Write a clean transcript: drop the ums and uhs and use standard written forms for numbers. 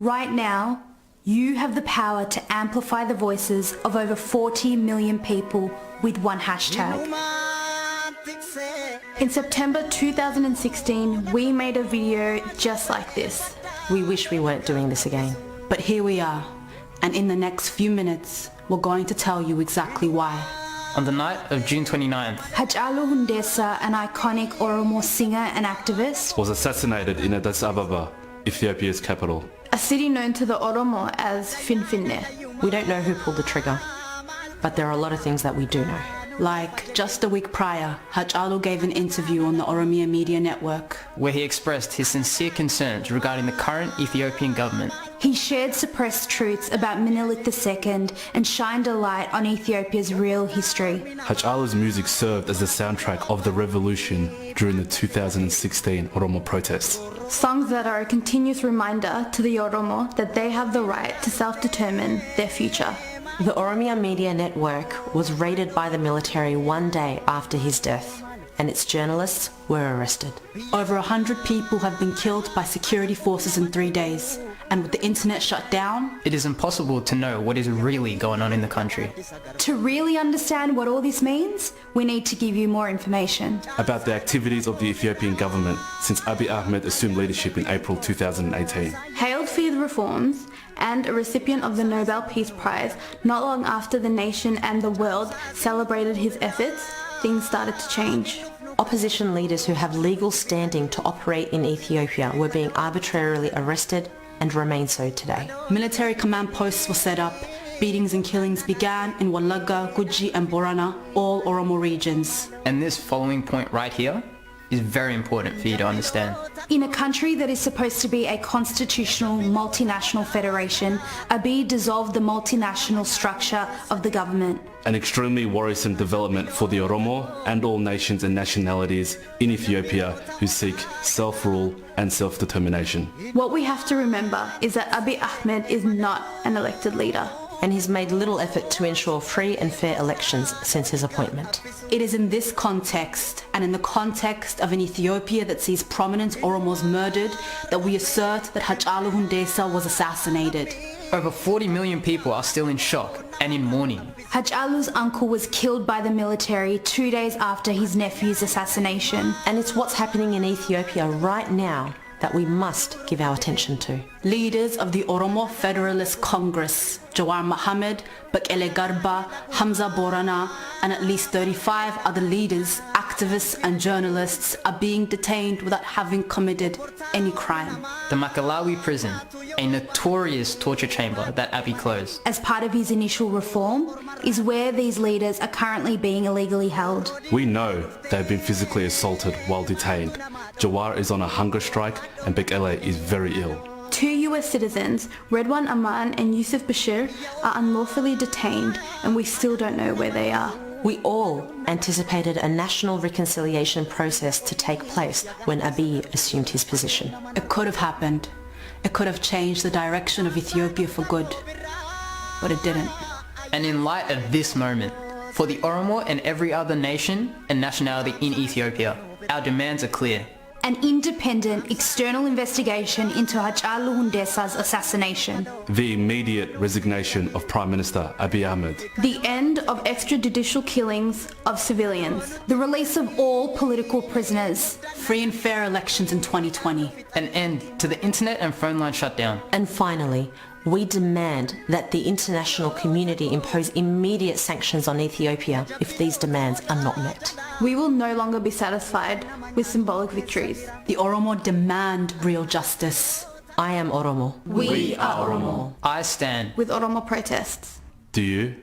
Right now, you have the power to amplify the voices of over 40 million people with one hashtag. In September 2016, we made a video just like this. We wish we weren't doing this again. But here we are, and in the next few minutes, we're going to tell you exactly why. On the night of June 29th, Hachalu Hundessa, an iconic Oromo singer and activist, was assassinated in Addis Ababa, Ethiopia's capital. a city known to the Oromo as Finfinne. We don't know who pulled the trigger, but there are a lot of things that we do know. Like, just a week prior, Hachalu gave an interview on the Oromia Media Network. where he expressed his sincere concerns regarding the current Ethiopian government. He shared suppressed truths about Menelik II and shined a light on Ethiopia's real history. Hachalu's music served as the soundtrack of the revolution during the 2016 Oromo protests. Songs that are a continuous reminder to the Oromo that they have the right to self-determine their future. The Oromia Media Network was raided by the military one day after his death, and its journalists were arrested. Over 100 people have been killed by security forces in 3 days, and with the internet shut down, It is impossible to know what is really going on in the country. To really understand what all this means, we need to give you more information. About the activities of the Ethiopian government since Abiy Ahmed assumed leadership in April 2018. Hailed for his reforms and a recipient of the Nobel Peace Prize, not long after the nation and the world celebrated his efforts, things started to change. Opposition leaders who have legal standing to operate in Ethiopia were being arbitrarily arrested and remain so today. military command posts were set up. Beatings and killings began in Walaga, Guji and Borana, all Oromo regions. And this following point right here is very important for you to understand. In a country that is supposed to be a constitutional multinational federation, Abiy dissolved the multinational structure of the government. An extremely worrisome development for the Oromo and all nations and nationalities in Ethiopia who seek self-rule and self-determination. What we have to remember is that Abiy Ahmed is not an elected leader. And he's made little effort to ensure free and fair elections since his appointment. It is in this context, and in the context of an Ethiopia that sees prominent Oromos murdered, that we assert that Hachalu Hundessa was assassinated. Over 40 million people are still in shock and in mourning. Hachalu's uncle was killed by the military 2 days after his nephew's assassination. And it's what's happening in Ethiopia right now that we must give our attention to. Leaders of the Oromo Federalist Congress, Jawar Mohammed, Bekele Garba, Hamza Borana, and at least 35 other leaders, activists and journalists are being detained without having committed any crime. The Makalawi prison, a notorious torture chamber that Abiy closed. As part of his initial reform, is where these leaders are currently being illegally held. We know they've been physically assaulted while detained. Jawar is on a hunger strike and Bekele is very ill. 2 US citizens, Redwan Aman and Yusuf Bashir, are unlawfully detained and we still don't know where they are. We all anticipated a national reconciliation process to take place when Abiy assumed his position. It could have happened. It could have changed the direction of Ethiopia for good. But it didn't. And in light of this moment, for the Oromo and every other nation and nationality in Ethiopia, our demands are clear. An independent external investigation into Hachalu Hundessa's assassination. The immediate resignation of Prime Minister Abiy Ahmed. The end of extrajudicial killings of civilians. The release of all political prisoners. Free and fair elections in 2020. An end to the internet and phone line shutdown. And finally, we demand that the international community impose immediate sanctions on Ethiopia if these demands are not met. We will no longer be satisfied with symbolic victories. The Oromo demand real justice. I am Oromo. We are Oromo. I stand With Oromo protests. Do you?